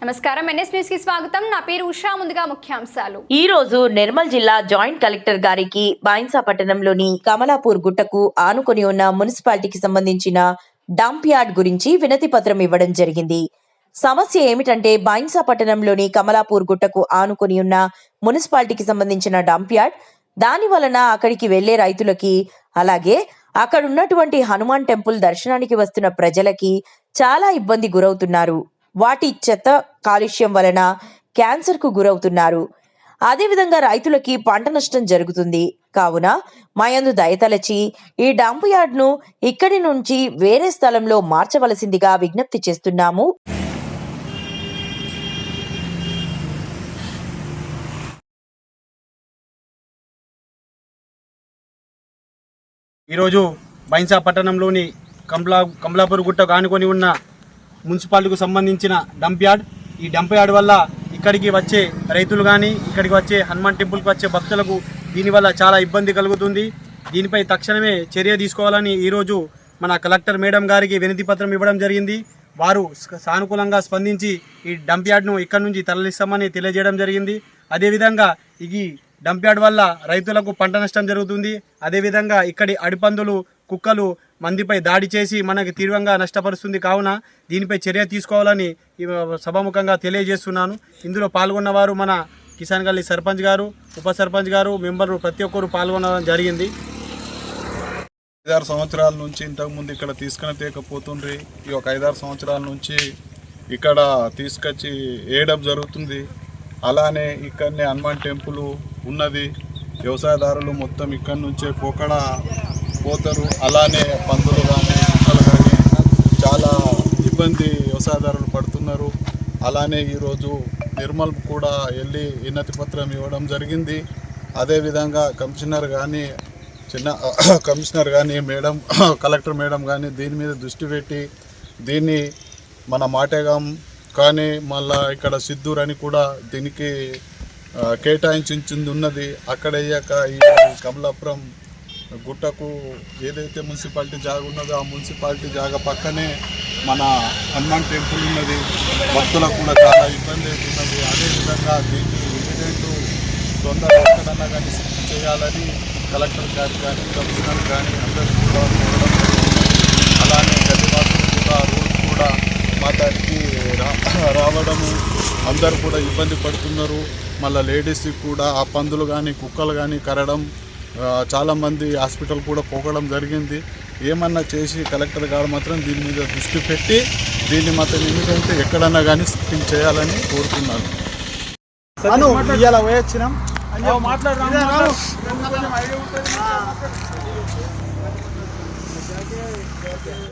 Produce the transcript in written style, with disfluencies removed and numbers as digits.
నమస్కారం NS news కి స్వాగతం. నా పేరు ఉషా. ముందుగా ముఖ్యాంశాలు. ఈ రోజు నిర్మల్ జిల్లా జాయింట్ కలెక్టర్ గారికి బైన్సా పట్టణంలోని కమలాపూర్ గుట్టకు ఆనుకొని ఉన్న మున్సిపాలిటీకి సంబంధించిన డంప్ యార్డ్ గురించి వినతి పత్రం ఇవ్వడం జరిగింది. సమస్య ఏమిటంటే బైన్సా పట్టణంలోని కమలాపూర్ గుట్టకు ఆనుకొని ఉన్న మున్సిపాలిటీకి సంబంధించిన డంప్ యార్డ్, దాని వలన అక్కడికి వెళ్లే రైతులకి, అలాగే అక్కడ ఉన్నటువంటి హనుమాన్ టెంపుల్ దర్శనానికి వస్తున్న ప్రజలకి చాలా ఇబ్బంది గురవుతున్నారు. వాటి చెత్త కాలుష్యం వలన క్యాన్సర్ కు గురవుతున్నారు. అదేవిధంగా రైతులకి పంట నష్టం జరుగుతుంది. కావున మాయందు దయతలచి ఈ డంప్ యార్డ్ ను ఇక్కడి నుంచి వేరే స్థలంలో మార్చవలసిందిగా విజ్ఞప్తి చేస్తున్నాము. ఈరోజు బైన్సా పట్టణంలోని కమలాపూర్ గుట్టకు ఆనుకొని ఉన్న మున్సిపాలిటీకి సంబంధించిన డంప్ యార్డ్. ఈ డంప్ యార్డ్ వల్ల ఇక్కడికి వచ్చే రైతులు కానీ, ఇక్కడికి వచ్చే హనుమాన్ టెంపుల్కి వచ్చే భక్తులకు దీనివల్ల చాలా ఇబ్బంది కలుగుతుంది. దీనిపై తక్షణమే చర్య తీసుకోవాలని ఈరోజు మన కలెక్టర్ మేడం గారికి వినతి పత్రం ఇవ్వడం జరిగింది. వారు సానుకూలంగా స్పందించి ఈ డంప్ యార్డ్ను ఇక్కడి నుంచి తరలిస్తామని తెలియజేయడం జరిగింది. అదేవిధంగా ఈ డంప్ యార్డ్ వల్ల రైతులకు పంట నష్టం జరుగుతుంది. అదేవిధంగా ఇక్కడి అడిపందులు, కుక్కలు మందిపై దాడి చేసి మనకి తీవ్రంగా నష్టపరుస్తుంది. కావున దీనిపై చర్య తీసుకోవాలని సభాముఖంగా తెలియజేస్తున్నాను. ఇందులో పాల్గొన్నవారు మన కిసాన్ గల్లీ సర్పంచ్ గారు, ఉప సర్పంచ్ గారు, మెంబర్లు ప్రతి ఒక్కరు పాల్గొనడం జరిగింది. 5-6 సంవత్సరాల నుంచి ఇంతకుముందు ఇక్కడ తీసుకుని తేకపోతుండ్రి. ఈ ఒక 5-6 సంవత్సరాల నుంచి ఇక్కడ తీసుకొచ్చి వేయడం జరుగుతుంది. అలానే ఇక్కడనే హనుమాన్ టెంపుల్ ఉన్నది. వ్యవసాయదారులు మొత్తం ఇక్కడి నుంచే పోతారు. అలానే పందులు కానీ, కుక్కలు కానీ చాలా ఇబ్బంది వ్యవసాయదారులు పడుతున్నారు. అలానే ఈరోజు నిర్మల్ కూడా వెళ్ళి వినతి పత్రం ఇవ్వడం జరిగింది. అదేవిధంగా కమిషనర్ కానీ మేడం, కలెక్టర్ మేడం కానీ దీని మీద దృష్టి పెట్టి దీన్ని మన మాటేగాం కానీ మళ్ళా ఇక్కడ సిద్దూర్ అని కూడా దీనికి కేటాయించింది ఉన్నది. అక్కడ అయ్యాక ఈ కమలాపురం గుట్టకు ఏదైతే మున్సిపాలిటీ జాగా ఉన్నదో ఆ మున్సిపాలిటీ జాగా పక్కనే మన హనుమాన్ టెంపుల్ ఉన్నది. భక్తులకు కూడా చాలా ఇబ్బంది అవుతున్నది. అదేవిధంగా దీన్ని ఇమీడియట్ తొందరగా ఎక్కడన్నా కానీ చేయాలని కలెక్టర్ గారు కానీ, కమిషనర్ కానీ అందరూ కూడా కోరడం జరిగింది. అలానే గదివాసులు కూడా రోడ్డు కూడా మా దానికి రావడము అందరూ కూడా ఇబ్బంది పడుతున్నారు. మళ్ళీ లేడీస్కి కూడా ఆ పందులు కానీ, కుక్కలు కానీ కరడం, చాలామంది హాస్పిటల్ కూడా పోగడం జరిగింది. ఏమన్నా చేసి కలెక్టర్ గారు మాత్రం దీని మీద దృష్టి పెట్టి దీన్ని మాత్రం ఎందుకంటే ఎక్కడన్నా కానీ సెట్టింగ్ చేయాలని కోరుతున్నాను.